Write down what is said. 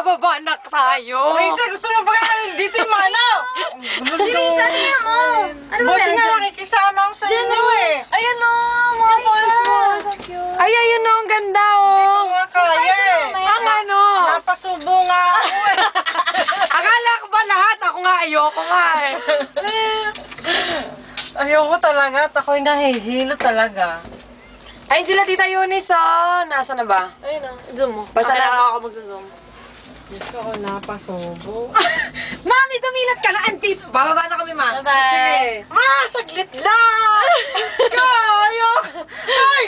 Bababa na tayo. Risa, gusto mo ba kayo dito yung mana? Risa, ano yan mo? Ano ba Buti meron nga dyan? nakikisama ako sa inyo eh. Ayan o, mga falls mo. Ay, ayun o, ang ganda Hindi oh. ko nga kaya eh. Ang ano? Napasubo nga ako eh. Akala ko ba lahat? Ako nga, ayoko nga eh. Ayoko talaga at ako'y nahihilo talaga. Ayun sila, Tita Eunice oh. Nasaan na ba? Ayun o, zoom mo. Basta Basta na- na ako magzo-zoom. Diyos ko, napasubo. Mami, dumilat ka na, auntie. Bababa na kami, ma. Bye-bye. Sige. Ma, saglit lang. Diyos ko, ayoko. Ay!